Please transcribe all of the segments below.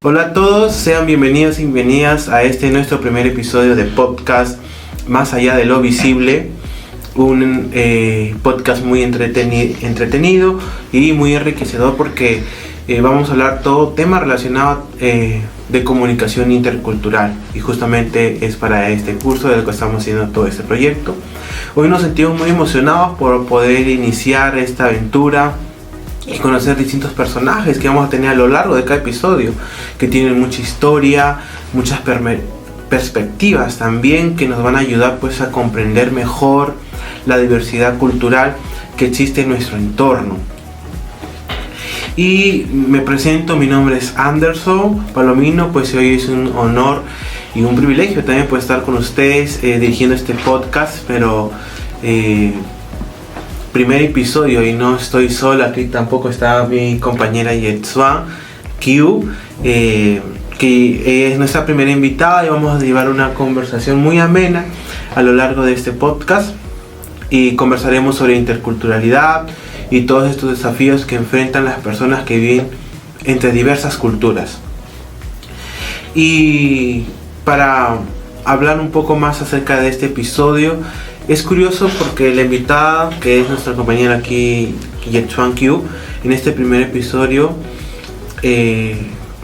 Hola a todos, sean bienvenidos y bienvenidas a nuestro primer episodio de podcast Más allá de lo visible, un podcast muy entretenido y muy enriquecedor porque vamos a hablar todo tema relacionado de comunicación intercultural, y justamente es para este curso del que estamos haciendo todo este proyecto. Hoy nos sentimos muy emocionados por poder iniciar esta aventura y conocer distintos personajes que vamos a tener a lo largo de cada episodio, que tienen mucha historia, muchas perspectivas también, que nos van a ayudar pues a comprender mejor la diversidad cultural que existe en nuestro entorno. Y me presento, mi nombre es Anderson Palomino, pues hoy es un honor y un privilegio también poder estar con ustedes dirigiendo este podcast, pero primer episodio y no estoy sola, aquí tampoco está mi compañera Yetsuan Kyu, que es nuestra primera invitada, y vamos a llevar una conversación muy amena a lo largo de este podcast y conversaremos sobre interculturalidad y todos estos desafíos que enfrentan las personas que viven entre diversas culturas. Y para hablar un poco más acerca de este episodio, es curioso porque la invitada, que es nuestra compañera aquí, Yetsuan Kyu, en este primer episodio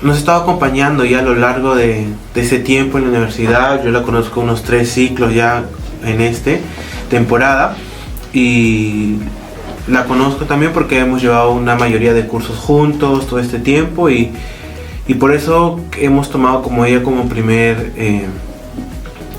nos ha estado acompañando ya a lo largo de ese tiempo en la universidad. Yo la conozco unos 3 ciclos ya en esta temporada, y la conozco también porque hemos llevado una mayoría de cursos juntos todo este tiempo, y por eso hemos tomado como ella como primer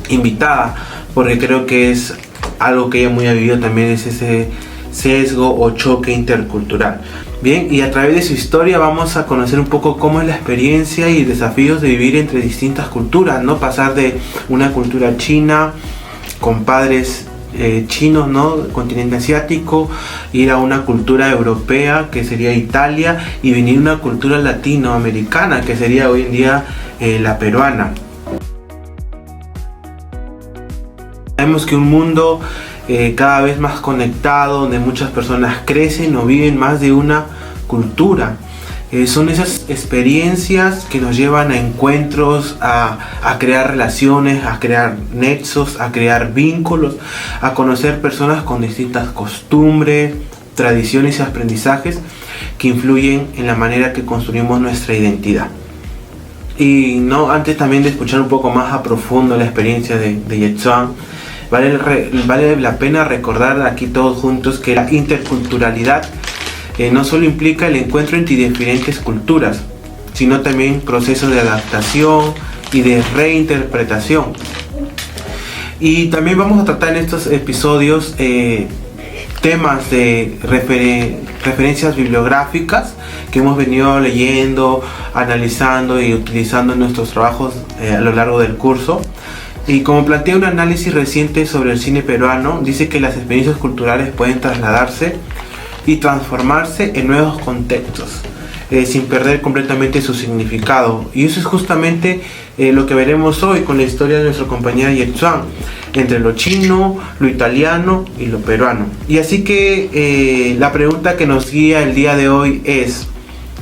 invitada, porque creo que es algo que ella muy ha vivido también, es ese sesgo o choque intercultural. Bien, y a través de su historia vamos a conocer un poco cómo es la experiencia y desafíos de vivir entre distintas culturas, ¿no? Pasar de una cultura china con padres chinos, ¿no? Continente asiático, ir a una cultura europea que sería Italia, y venir a una cultura latinoamericana que sería hoy en día la peruana. Sabemos que un mundo cada vez más conectado, donde muchas personas crecen o viven más de una cultura. Son esas experiencias que nos llevan a encuentros, a crear relaciones, a crear nexos, a crear vínculos, a conocer personas con distintas costumbres, tradiciones y aprendizajes que influyen en la manera que construimos nuestra identidad. Y no, antes también de escuchar un poco más a profundo la experiencia de Yetsuan, vale la pena recordar aquí todos juntos que la interculturalidad no solo implica el encuentro entre diferentes culturas, sino también procesos de adaptación y de reinterpretación. Y también vamos a tratar en estos episodios temas de referencias bibliográficas que hemos venido leyendo, analizando y utilizando en nuestros trabajos a lo largo del curso. Y como plantea un análisis reciente sobre el cine peruano, dice que las experiencias culturales pueden trasladarse y transformarse en nuevos contextos, sin perder completamente su significado. Y eso es justamente lo que veremos hoy con la historia de nuestra compañera Yetsuan, entre lo chino, lo italiano y lo peruano. Y así que la pregunta que nos guía el día de hoy es: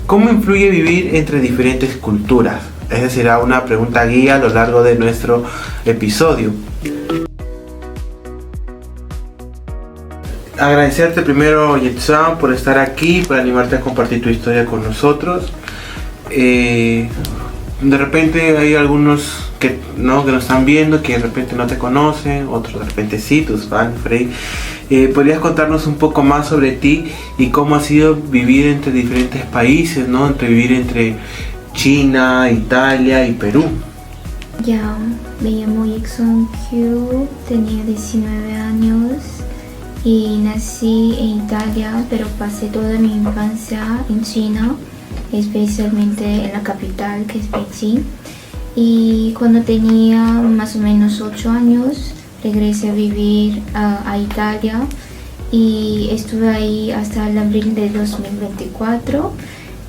¿cómo influye vivir entre diferentes culturas? Esa será una pregunta guía a lo largo de nuestro episodio. Agradecerte primero, Yetsuan, por estar aquí, por animarte a compartir tu historia con nosotros. De repente hay algunos que nos están viendo que de repente no te conocen, otros de repente sí, tus fans, Frey. ¿Podrías contarnos un poco más sobre ti y cómo ha sido vivir entre diferentes países, ¿no? Vivir entre China, Italia y Perú? Ya, me llamo Yetsuan Kyu, tenía 19 años y nací en Italia, pero pasé toda mi infancia en China, especialmente en la capital, que es Beijing. Y cuando tenía más o menos 8 años, regresé a vivir a Italia, y estuve ahí hasta el abril de 2024.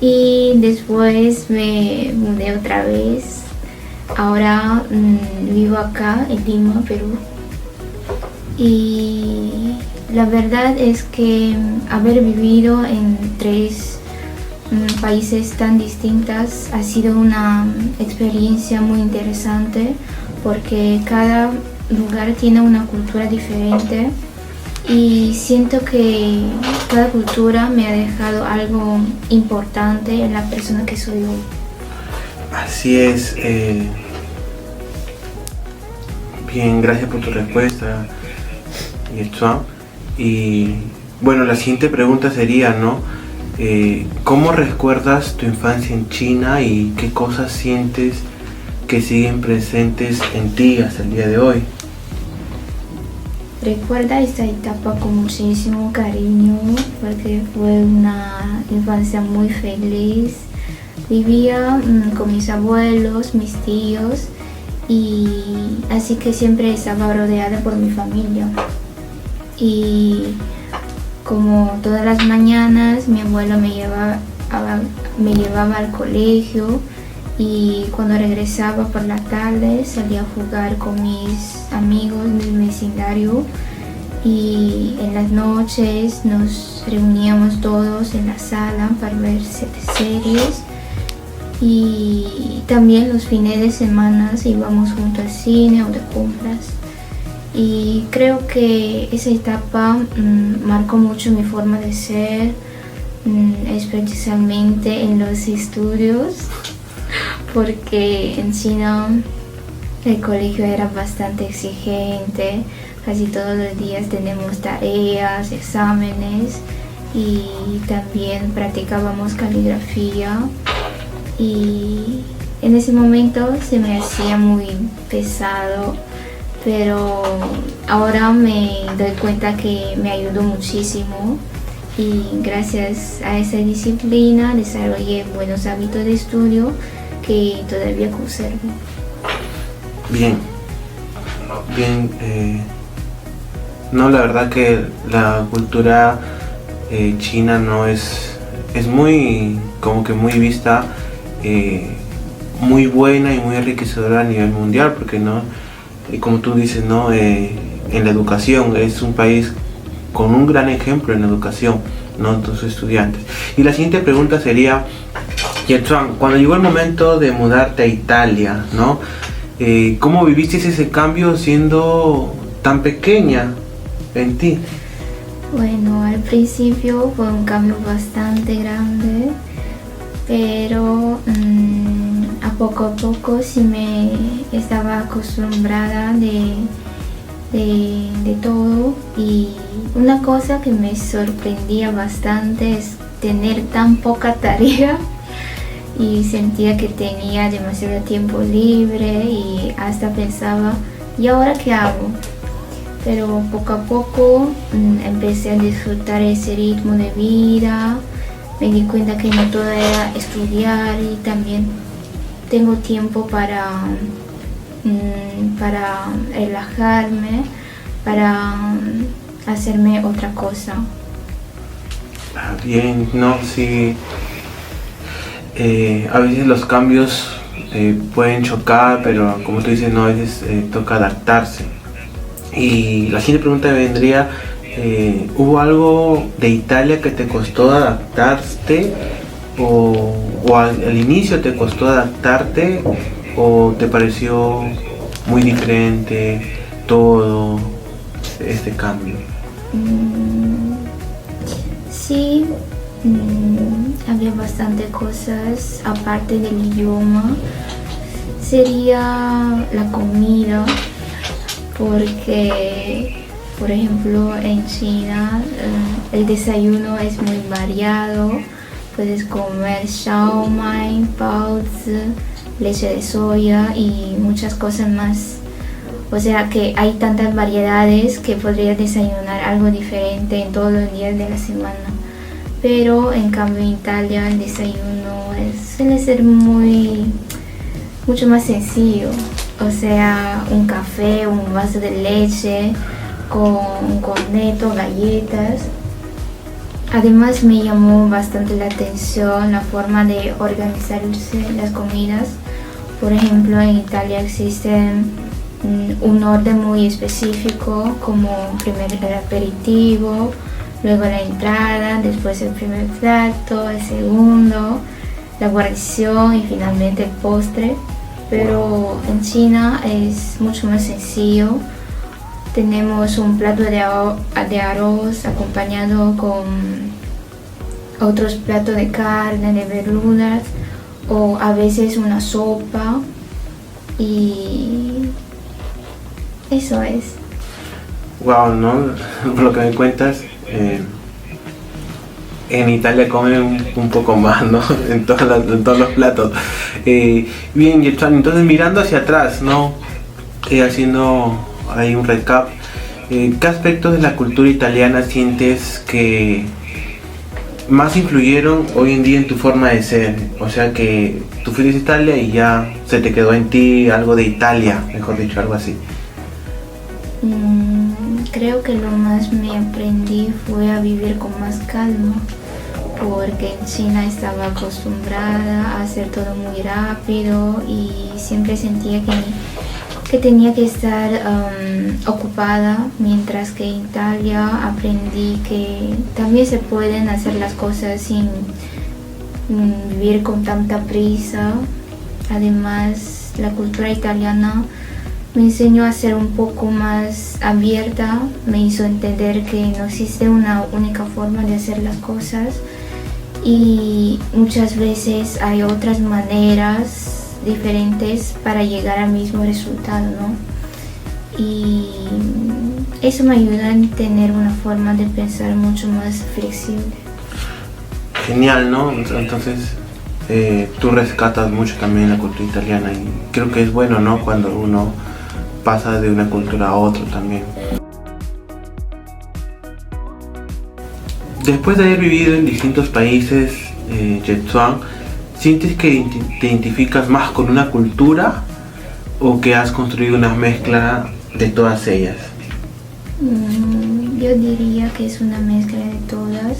Y después me mudé otra vez. Ahora vivo acá en Lima, Perú. Y la verdad es que haber vivido en 3 países tan distintos ha sido una experiencia muy interesante porque cada lugar tiene una cultura diferente y siento que cada cultura me ha dejado algo importante en la persona que soy hoy. Así es. Bien, gracias por tu respuesta, Yetsuan. Y bueno, la siguiente pregunta sería, ¿no? ¿Cómo recuerdas tu infancia en China y qué cosas sientes que siguen presentes en ti hasta el día de hoy? Recuerda esta etapa con muchísimo cariño porque fue una infancia muy feliz. Vivía con mis abuelos, mis tíos y así que siempre estaba rodeada por mi familia. Y como todas las mañanas mi abuelo me llevaba al colegio y cuando regresaba por la tarde salía a jugar con mis amigos del vecindario y en las noches nos reuníamos todos en la sala para ver series y también los fines de semana íbamos juntos al cine o de compras. Y creo que esa etapa marcó mucho mi forma de ser, especialmente en los estudios, porque en China el colegio era bastante exigente, casi todos los días tenemos tareas, exámenes y también practicábamos caligrafía y en ese momento se me hacía muy pesado. Pero ahora me doy cuenta que me ayudó muchísimo y gracias a esa disciplina desarrollé buenos hábitos de estudio que todavía conservo. Bien, no, la verdad que la cultura china no es muy, como que muy vista, muy buena y muy enriquecedora a nivel mundial, porque no. Y como tú dices, ¿no? En la educación, es un país con un gran ejemplo en la educación, ¿no? De sus estudiantes. Y la siguiente pregunta sería, Yetsuan, cuando llegó el momento de mudarte a Italia, ¿no? ¿Cómo viviste ese cambio siendo tan pequeña en ti? Bueno, al principio fue un cambio bastante grande, pero a poco sí me estaba acostumbrada de todo y una cosa que me sorprendía bastante es tener tan poca tarea y sentía que tenía demasiado tiempo libre y hasta pensaba, ¿y ahora qué hago? Pero poco a poco empecé a disfrutar ese ritmo de vida, me di cuenta que no todo era estudiar y también tengo tiempo para relajarme, para hacerme otra cosa. Bien, no, sí. A veces los cambios pueden chocar, pero como tú dices, no, a veces toca adaptarse. Y la siguiente pregunta vendría, ¿hubo algo de Italia que te costó adaptarte? ¿O al inicio te costó adaptarte? ¿O te pareció muy diferente todo este cambio? Sí, había bastante cosas aparte del idioma. Sería la comida, porque por ejemplo en China el desayuno es muy variado. Puedes comer xiaomai, baozi, leche de soya y muchas cosas más. O sea que hay tantas variedades que podrías desayunar algo diferente en todos los días de la semana. Pero en cambio en Italia el desayuno suele ser mucho más sencillo. O sea, un café, un vaso de leche con un corneto, galletas. Además me llamó bastante la atención la forma de organizarse las comidas. Por ejemplo, en Italia existe un orden muy específico, como primero el aperitivo, luego la entrada, después el primer plato, el segundo, la guarnición y finalmente el postre. Pero en China es mucho más sencillo. Tenemos un plato de arroz acompañado con otros platos de carne, de verduras o a veces una sopa, y eso es. Wow, ¿no? Por lo que me cuentas, en Italia comen un poco más, ¿no? En todos los platos. Bien, Yetsuan, entonces mirando hacia atrás, ¿no? Haciendo ahí un recap, ¿qué aspectos de la cultura italiana sientes que más influyeron hoy en día en tu forma de ser? O sea, que tú fuiste a Italia y ya se te quedó en ti algo de Italia, mejor dicho, algo así. Creo que lo más me aprendí fue a vivir con más calma, porque en China estaba acostumbrada a hacer todo muy rápido y siempre sentía que tenía que estar ocupada, mientras que en Italia aprendí que también se pueden hacer las cosas sin vivir con tanta prisa. Además, la cultura italiana me enseñó a ser un poco más abierta, me hizo entender que no existe una única forma de hacer las cosas y muchas veces hay otras maneras diferentes para llegar al mismo resultado, ¿no? Y eso me ayuda a tener una forma de pensar mucho más flexible. Genial, ¿no? Entonces tú rescatas mucho también la cultura italiana y creo que es bueno, ¿no? Cuando uno pasa de una cultura a otra también. Después de haber vivido en distintos países, Yetsuan, ¿sientes que te identificas más con una cultura o que has construido una mezcla de todas ellas? Yo diría que es una mezcla de todas,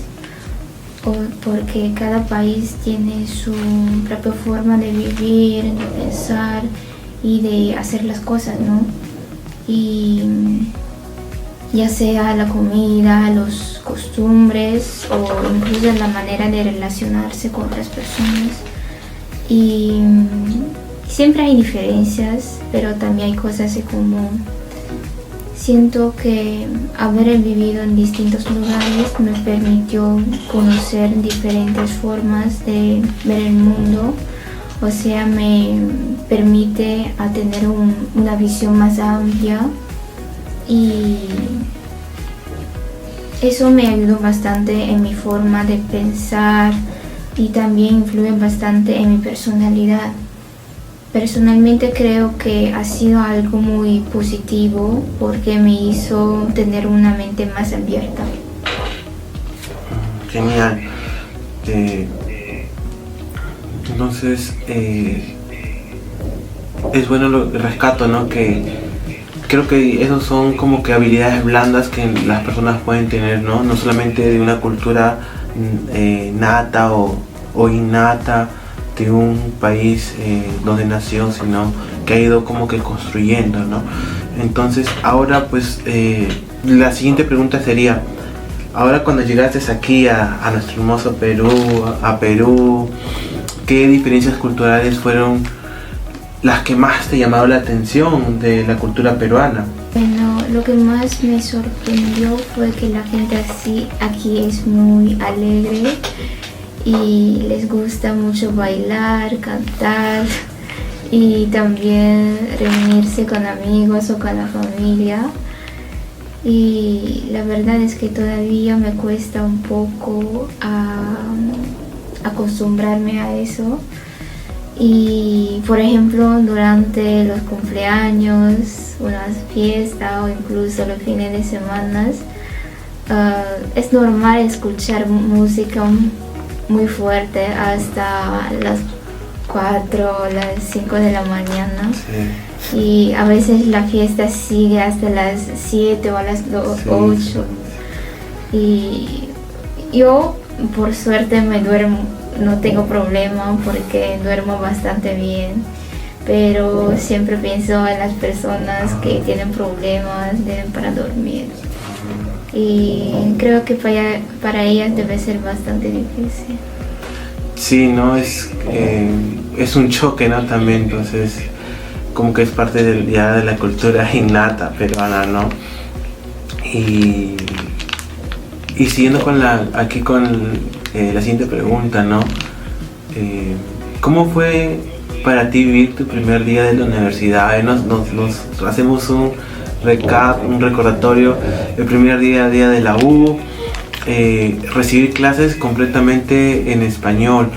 porque cada país tiene su propia forma de vivir, de pensar y de hacer las cosas, ¿no? Y ya sea la comida, los costumbres o incluso la manera de relacionarse con otras personas. Y siempre hay diferencias, pero también hay cosas en común. Siento que haber vivido en distintos lugares me permitió conocer diferentes formas de ver el mundo. O sea, me permite a tener una visión más amplia y eso me ayudó bastante en mi forma de pensar y también influye bastante en mi personalidad. Personalmente creo que ha sido algo muy positivo porque me hizo tener una mente más abierta. Genial. Entonces, es bueno lo rescato, ¿no? Que creo que esos son como que habilidades blandas que las personas pueden tener, ¿no? No solamente de una cultura nata o innata de un país donde nació, sino que ha ido como que construyendo, ¿no? Entonces, ahora pues la siguiente pregunta sería, ahora cuando llegaste aquí a nuestro hermoso Perú, a Perú, ¿qué diferencias culturales fueron las que más te llamaron la atención de la cultura peruana? Bueno, lo que más me sorprendió fue que la gente aquí es muy alegre y les gusta mucho bailar, cantar y también reunirse con amigos o con la familia. Y la verdad es que todavía me cuesta un poco acostumbrarme a eso. Y por ejemplo, durante los cumpleaños, unas fiestas o incluso los fines de semana, es normal escuchar música muy fuerte hasta las 4 o las 5 de la mañana. Sí. Y a veces la fiesta sigue hasta las 7 o a las 8. Y yo, por suerte, me duermo. No tengo problema porque duermo bastante bien, pero siempre pienso en las personas que tienen problemas para dormir. y creo que para ellas debe ser bastante difícil. Sí, ¿no? Es un choque, ¿no? También, entonces, como que es parte ya de la cultura innata peruana, ¿no? Y siguiendo con la siguiente pregunta, ¿no? ¿Cómo fue para ti vivir tu primer día de la universidad? Nos hacemos un recordatorio, el primer día de la U, recibir clases completamente en español,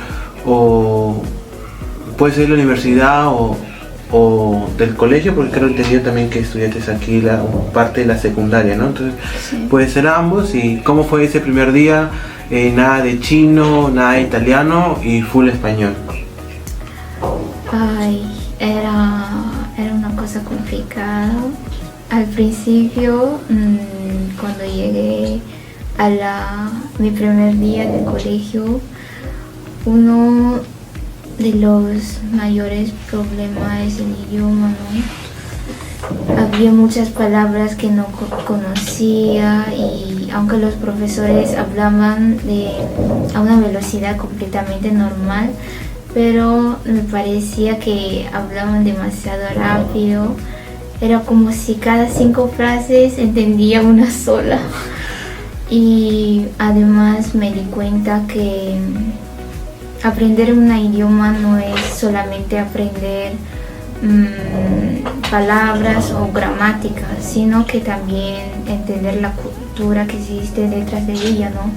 o puede ser la universidad o del colegio, porque creo que entendido también que estudiaste aquí parte de la secundaria, ¿no? Entonces, sí, puede ser ambos. ¿Y cómo fue ese primer día? Nada de chino, nada de italiano y full español. Ay, era una cosa complicada. Al principio, cuando llegué a mi primer día de colegio, uno de los mayores problemas es el idioma, ¿no? Había muchas palabras que no conocía, y aunque los profesores hablaban a una velocidad completamente normal, pero me parecía que hablaban demasiado rápido. Era como si cada 5 frases entendía una sola. Y además me di cuenta que aprender un idioma no es solamente aprender palabras o gramática, sino que también entender la cultura que existe detrás de ella, ¿no?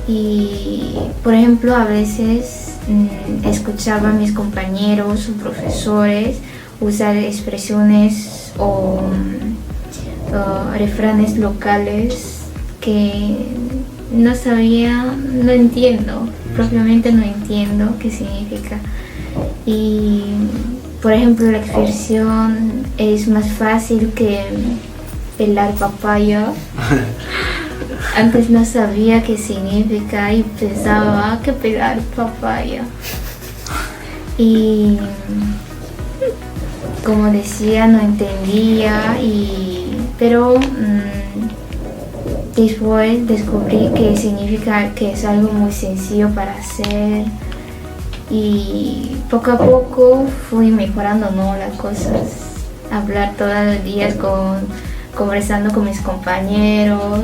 Y por ejemplo, a veces escuchaba a mis compañeros o profesores usar expresiones o refranes locales que no entiendo, propiamente no entiendo qué significa. Y por ejemplo, la expresión es más fácil que pelar papaya. Antes no sabía qué significa y pensaba que pelar papaya. Y como decía, no entendía, pero después descubrí que significa que es algo muy sencillo para hacer, y poco a poco fui mejorando, ¿no?, las cosas. Hablar todos los días conversando con mis compañeros,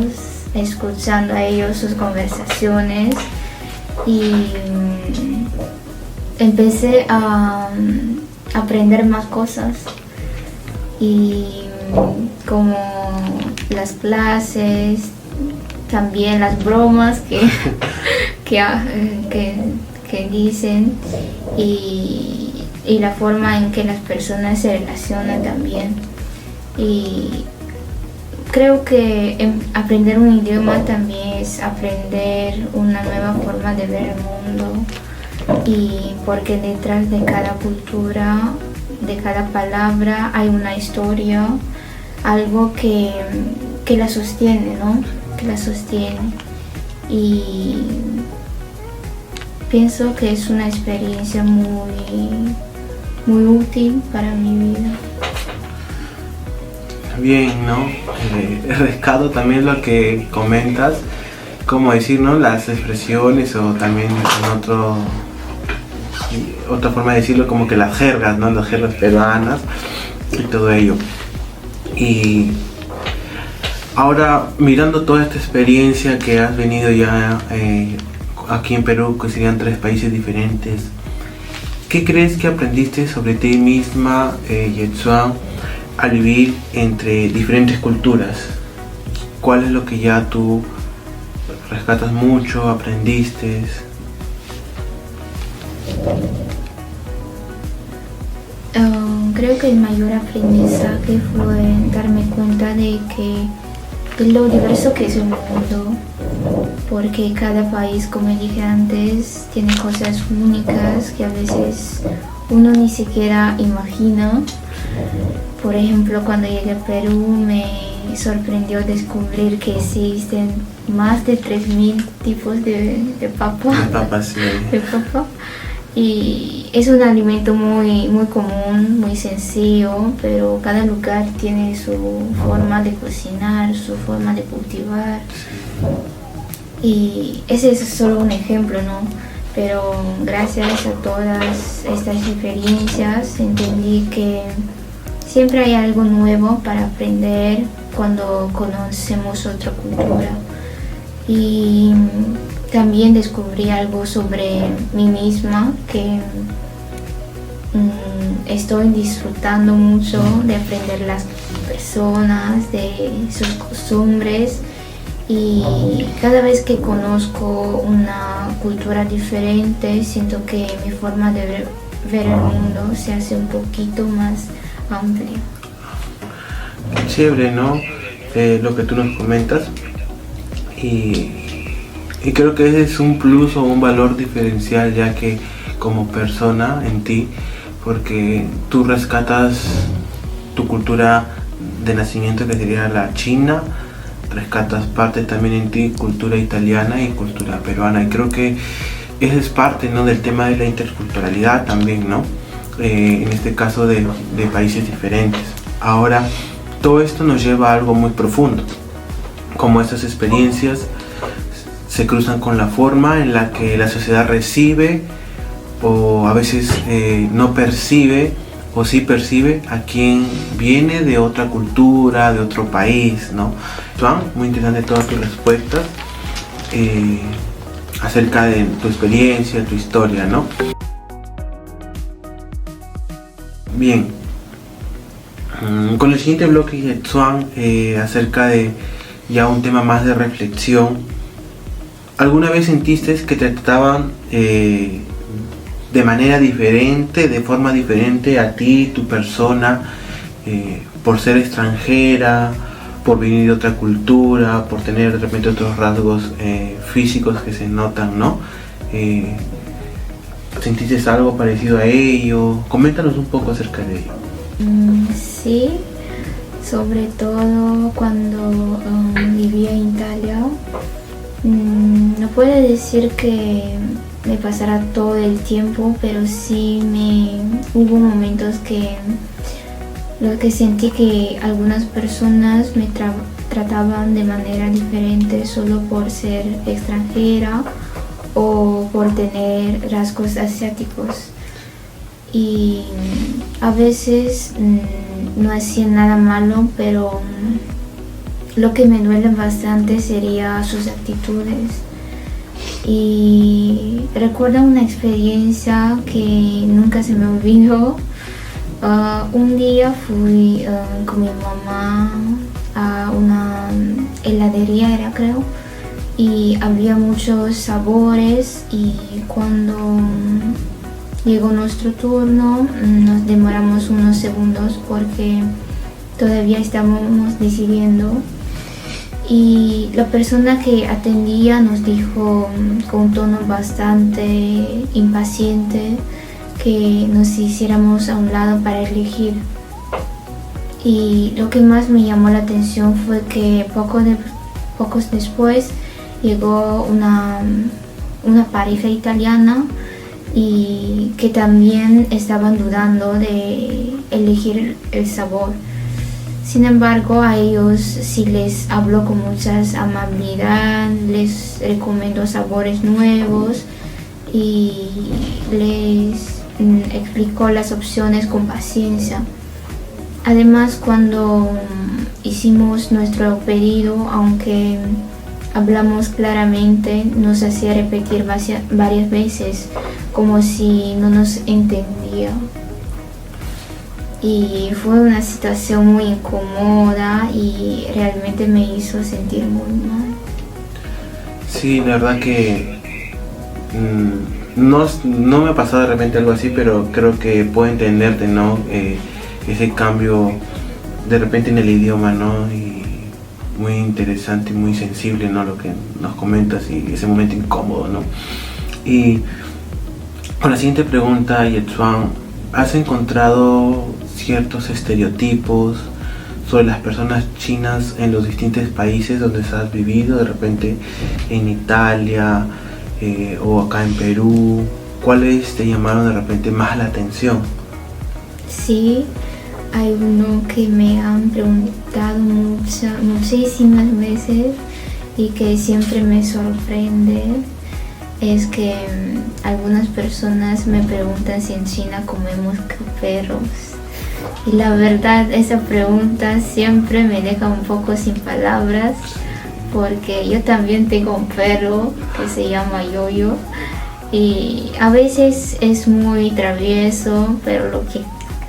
escuchando a ellos sus conversaciones, y empecé a aprender más cosas, y como las clases, también las bromas que dicen, y la forma en que las personas se relacionan también. Y creo que aprender un idioma también es aprender una nueva forma de ver el mundo, y porque detrás de cada cultura, de cada palabra, hay una historia, algo que la sostiene, ¿no? Que la sostiene. Y pienso que es una experiencia muy, muy útil para mi vida. Bien, ¿no? Rescato también lo que comentas, como decir, ¿no?, las expresiones, o también otra forma de decirlo, como que las jergas, ¿no?, las jergas peruanas y todo ello. Y ahora, mirando toda esta experiencia que has venido ya aquí en Perú, que serían 3 países diferentes, ¿qué crees que aprendiste sobre ti misma, Yetsuan, al vivir entre diferentes culturas? ¿Cuál es lo que ya tú rescatas mucho, aprendiste? Creo que el mayor aprendizaje fue darme cuenta de lo diverso que es el mundo, porque cada país, como dije antes, tiene cosas únicas que a veces uno ni siquiera imagina. Por ejemplo, cuando llegué a Perú me sorprendió descubrir que existen más de 3.000 tipos de papa. De papa, sí. De papa. Y es un alimento muy, muy común, muy sencillo, pero cada lugar tiene su forma de cocinar, su forma de cultivar. Y ese es solo un ejemplo, ¿no? Pero gracias a todas estas experiencias entendí que siempre hay algo nuevo para aprender cuando conocemos otra cultura. Y también descubrí algo sobre mí misma que estoy disfrutando mucho de aprender las personas, de sus costumbres, y cada vez que conozco una cultura diferente siento que mi forma de ver el mundo se hace un poquito más amplia. Chévere, ¿no? Lo que tú nos comentas, y creo que ese es un plus o un valor diferencial, ya que como persona en ti, porque tú rescatas tu cultura de nacimiento, que sería la china, rescatas parte también en ti cultura italiana y cultura peruana, y creo que esa es parte, ¿no?, del tema de la interculturalidad también, ¿no? En este caso de países diferentes. Ahora, todo esto nos lleva a algo muy profundo, como estas experiencias se cruzan con la forma en la que la sociedad recibe o a veces no percibe, o sí percibe a quien viene de otra cultura, de otro país, ¿no? Joan, muy interesante todas tus respuestas acerca de tu experiencia, tu historia, ¿no? Bien, con el siguiente bloque, Joan, acerca de ya un tema más de reflexión. ¿Alguna vez sentiste que te trataban de manera diferente, de forma diferente a ti, tu persona, por ser extranjera, por venir de otra cultura, por tener de repente otros rasgos físicos que se notan, ¿no? ¿Sentiste algo parecido a ello? Coméntanos un poco acerca de ello. Sí, sobre todo cuando vivía en Italia. No puedo decir que me pasara todo el tiempo, pero sí hubo momentos que sentí que algunas personas me trataban de manera diferente solo por ser extranjera o por tener rasgos asiáticos. Y a veces no hacían nada malo, pero lo que me duele bastante sería sus actitudes. Y recuerdo una experiencia que nunca se me olvidó. Un día fui con mi mamá a una heladería, era creo, y había muchos sabores, y cuando llegó nuestro turno nos demoramos unos segundos porque todavía estábamos decidiendo. Y la persona que atendía nos dijo con un tono bastante impaciente que nos hiciéramos a un lado para elegir. Y lo que más me llamó la atención fue que pocos después llegó una pareja italiana y que también estaban dudando de elegir el sabor. Sin embargo, a ellos sí les habló con mucha amabilidad, les recomendó sabores nuevos y les explicó las opciones con paciencia. Además, cuando hicimos nuestro pedido, aunque hablamos claramente, nos hacía repetir varias veces, como si no nos entendía. Y fue una situación muy incómoda y realmente me hizo sentir muy mal. Sí, la verdad que no me ha pasado de repente algo así, pero creo que puedo entenderte, ¿no? Ese cambio de repente en el idioma, ¿no? Y muy interesante y muy sensible, ¿no? Lo que nos comentas, y ese momento incómodo, ¿no? Y con la siguiente pregunta, Yetsuan, ¿has encontrado ciertos estereotipos sobre las personas chinas en los distintos países donde has vivido, de repente en Italia o acá en Perú? ¿cuáles te llamaron de repente más la atención? Sí, hay uno que me han preguntado muchísimas veces y que siempre me sorprende. Es que algunas personas me preguntan si en China comemos perros. Y la verdad, esa pregunta siempre me deja un poco sin palabras, porque yo también tengo un perro que se llama Yoyo y a veces es muy travieso, pero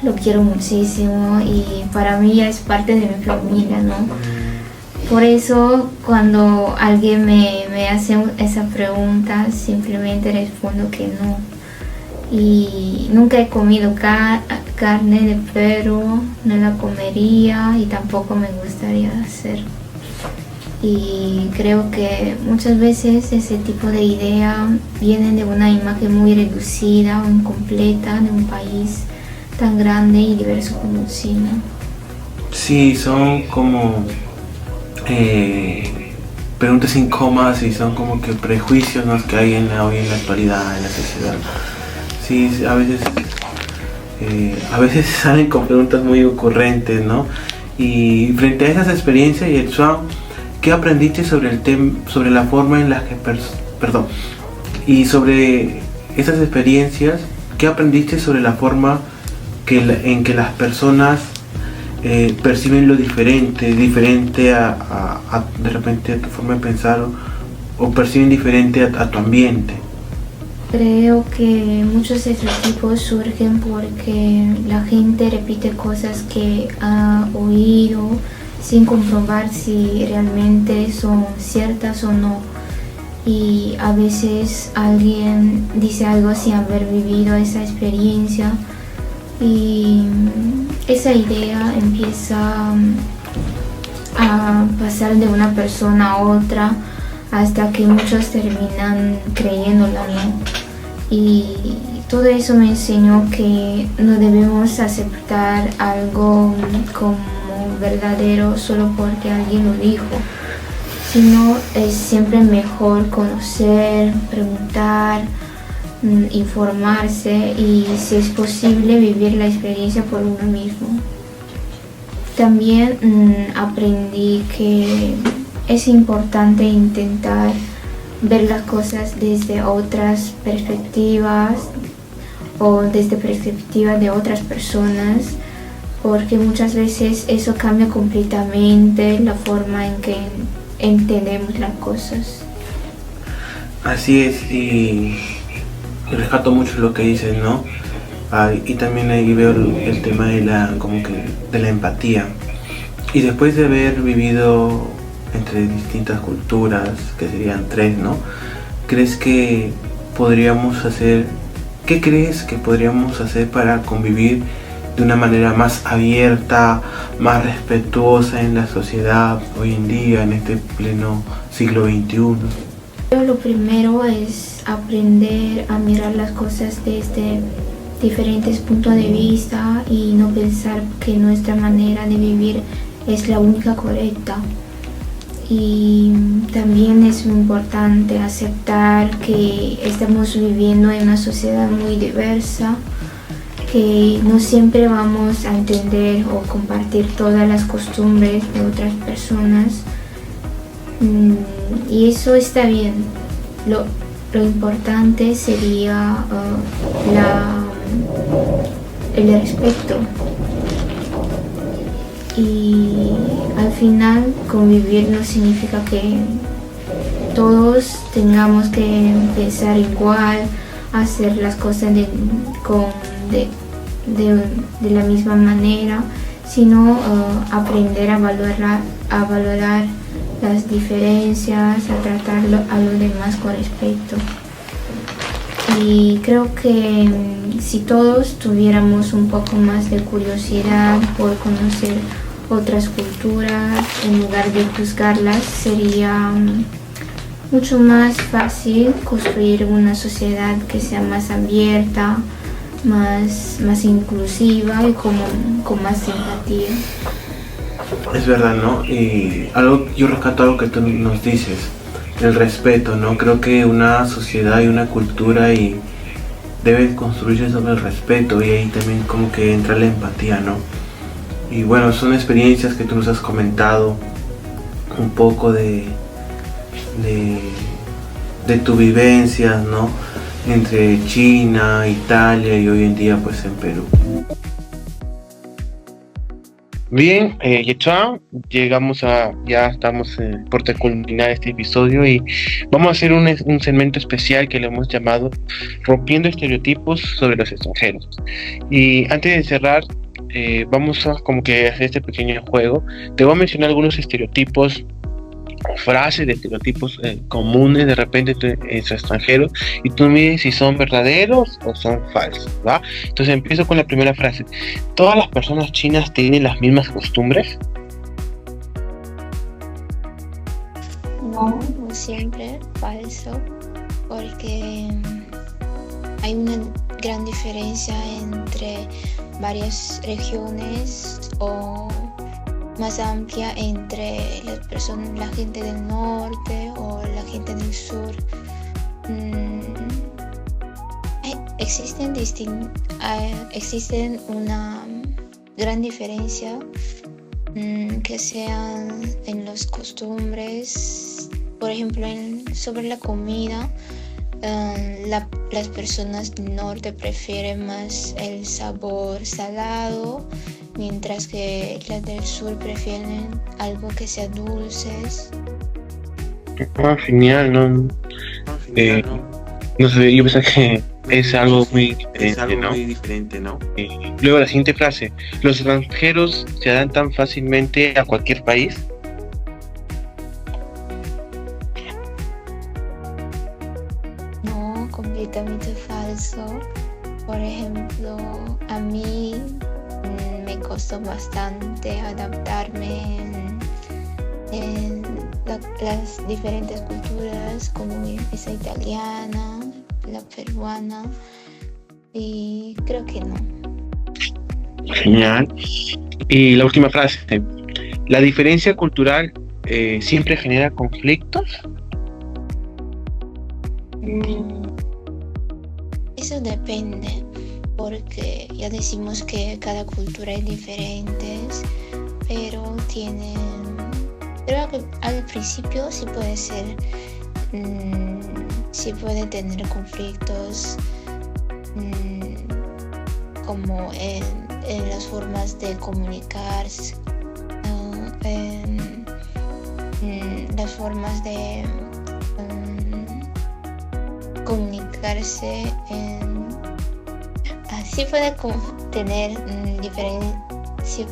lo quiero muchísimo y para mí ya es parte de mi familia, ¿no? Por eso cuando alguien me hace esa pregunta, simplemente respondo que no. Y nunca he comido carne de perro, no la comería y tampoco me gustaría hacer. Y creo que muchas veces ese tipo de idea viene de una imagen muy reducida o incompleta de un país tan grande y diverso como China. Sí, son como preguntas incómodas y son como que prejuicios, ¿no?, que hay hoy en la actualidad, en la sociedad. Sí, a veces salen con preguntas muy ocurrentes, ¿no? Y frente a esas experiencias, Yetsuan, ¿qué aprendiste sobre la forma en la que y sobre esas experiencias, qué aprendiste sobre la forma en que las personas perciben lo diferente a de repente a tu forma de pensar o perciben diferente a tu ambiente? Creo que muchos estereotipos surgen porque la gente repite cosas que ha oído sin comprobar si realmente son ciertas o no. Y a veces alguien dice algo sin haber vivido esa experiencia y esa idea empieza a pasar de una persona a otra hasta que muchos terminan creyéndola, ¿no? Y todo eso me enseñó que no debemos aceptar algo como verdadero solo porque alguien lo dijo, sino es siempre mejor conocer, preguntar, informarse y, si es posible, vivir la experiencia por uno mismo. También aprendí que es importante intentar ver las cosas desde otras perspectivas o desde perspectivas de otras personas, porque muchas veces eso cambia completamente la forma en que entendemos las cosas. Así es, y rescato mucho lo que dices, ¿no? Y también ahí veo el tema de la empatía. Y después de haber vivido entre distintas culturas, que serían 3, ¿no? ¿Crees que qué crees que podríamos hacer para convivir de una manera más abierta, más respetuosa en la sociedad hoy en día, en este pleno siglo XXI? Lo primero es aprender a mirar las cosas desde diferentes puntos de vista y no pensar que nuestra manera de vivir es la única correcta. Y también es muy importante aceptar que estamos viviendo en una sociedad muy diversa, que no siempre vamos a entender o compartir todas las costumbres de otras personas, y eso está bien. Lo importante sería el respeto. Y al final convivir no significa que todos tengamos que pensar igual, hacer las cosas de la misma manera, sino aprender a valorar las diferencias, a tratar a los demás con respeto. Y creo que si todos tuviéramos un poco más de curiosidad por conocer otras culturas, en lugar de juzgarlas, sería mucho más fácil construir una sociedad que sea más abierta, más inclusiva y con más empatía. Es verdad, ¿no? Y yo rescato algo que tú nos dices, el respeto, ¿no? Creo que una sociedad y una cultura y debe construirse sobre el respeto, y ahí también como que entra la empatía, ¿no? Y bueno, son experiencias que tú nos has comentado un poco de tu vivencia, ¿no? Entre China, Italia y hoy en día pues en Perú. Bien, Yechuan, ya estamos por culminar este episodio y vamos a hacer un segmento especial que le hemos llamado Rompiendo estereotipos sobre los extranjeros. Y antes de cerrar, vamos a como que hacer este pequeño juego. Te voy a mencionar algunos estereotipos o frases de estereotipos comunes de repente entre extranjeros, y tú me dices si son verdaderos o son falsos, ¿va? Entonces empiezo con la primera frase. ¿Todas las personas chinas tienen las mismas costumbres? No, no siempre, falso, porque hay una gran diferencia entre varias regiones o más amplia entre las personas, la gente del norte o la gente del sur. Existen una gran diferencia que sean en las costumbres, por ejemplo sobre la comida. Las personas del norte prefieren más el sabor salado, mientras que las del sur prefieren algo que sea dulces. Genial, ¿no? No sé, yo pensé que es algo muy diferente, ¿no? Luego la siguiente frase. ¿Los extranjeros se adaptan fácilmente a cualquier país? No, completamente falso. Por ejemplo, a mí me costó bastante adaptarme en las diferentes culturas, como esa italiana, la peruana, y creo que no. Genial. Y la última frase. ¿La diferencia cultural siempre genera conflictos? Eso depende, porque ya decimos que cada cultura es diferente, pero creo que al principio sí puede ser, sí puede tener conflictos, como en las formas de comunicarse, las formas de comunicarse, sí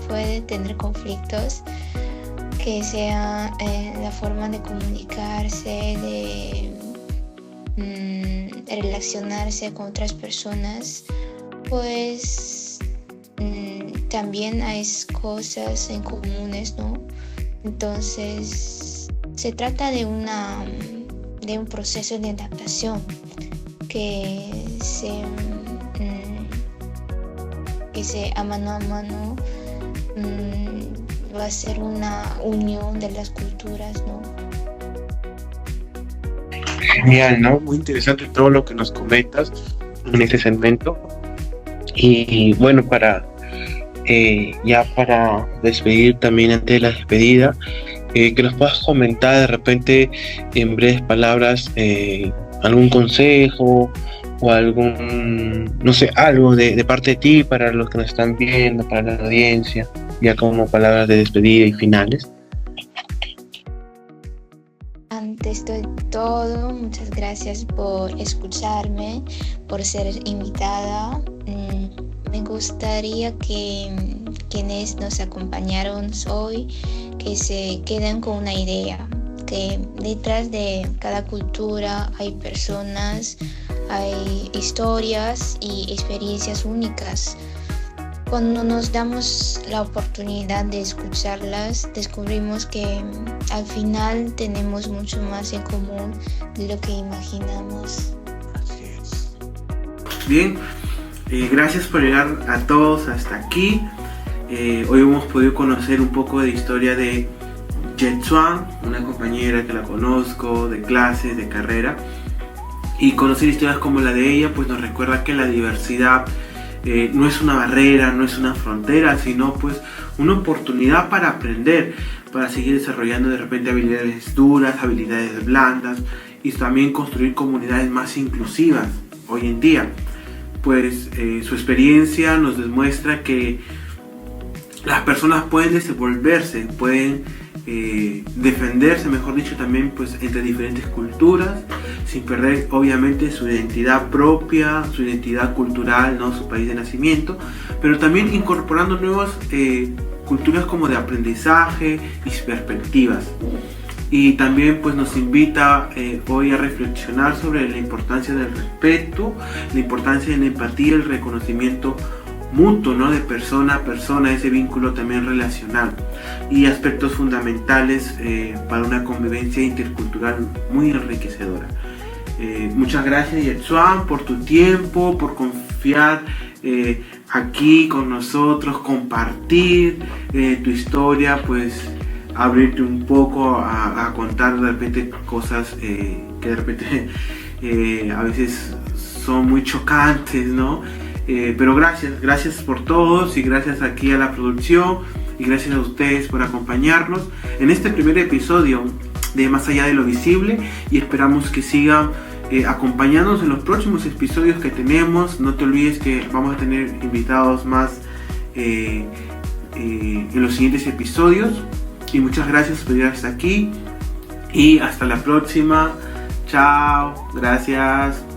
puede tener conflictos, que sea la forma de comunicarse, de relacionarse con otras personas, pues también hay cosas en comunes, ¿no? Entonces se trata de un proceso de adaptación que a mano a mano va a ser una unión de las culturas, ¿no? Genial, ¿no? Muy interesante todo lo que nos comentas en este segmento. Y bueno, para despedir también, antes de la despedida, que nos puedas comentar de repente en breves palabras algún consejo o algún, no sé, algo de parte de ti para los que nos están viendo, para la audiencia, ya como palabras de despedida y finales. Antes de todo, muchas gracias por escucharme, por ser invitada. Me gustaría que quienes nos acompañaron hoy, que se queden con una idea, que detrás de cada cultura hay personas, hay historias y experiencias únicas. Cuando nos damos la oportunidad de escucharlas, descubrimos que al final tenemos mucho más en común de lo que imaginamos. Así es. Bien, gracias por llegar a todos hasta aquí. Hoy hemos podido conocer un poco de historia de Yechuan, una compañera que la conozco de clases, de carrera. Y conocer historias como la de ella pues nos recuerda que la diversidad no es una barrera, no es una frontera, sino pues una oportunidad para aprender, para seguir desarrollando de repente habilidades duras, habilidades blandas y también construir comunidades más inclusivas hoy en día. Pues su experiencia nos demuestra que las personas pueden desenvolverse, pueden defenderse, mejor dicho, también pues entre diferentes culturas, sin perder obviamente su identidad propia, su identidad cultural, ¿no? Su país de nacimiento, pero también incorporando nuevas culturas como de aprendizaje y perspectivas. Y también pues nos invita hoy a reflexionar sobre la importancia del respeto, la importancia de la empatía, el reconocimiento mutuo, ¿no? De persona a persona, ese vínculo también relacional y aspectos fundamentales para una convivencia intercultural muy enriquecedora. Muchas gracias, Yetsuan, por tu tiempo, por confiar aquí con nosotros, compartir tu historia, pues abrirte un poco a contar de repente cosas que de repente a veces son muy chocantes, ¿no? Pero gracias por todos y gracias aquí a la producción y gracias a ustedes por acompañarnos en este primer episodio de Más Allá de lo Visible, y esperamos que sigan acompañándonos en los próximos episodios que tenemos. No te olvides que vamos a tener invitados más en los siguientes episodios, y muchas gracias por llegar hasta aquí y hasta la próxima. Chao, gracias.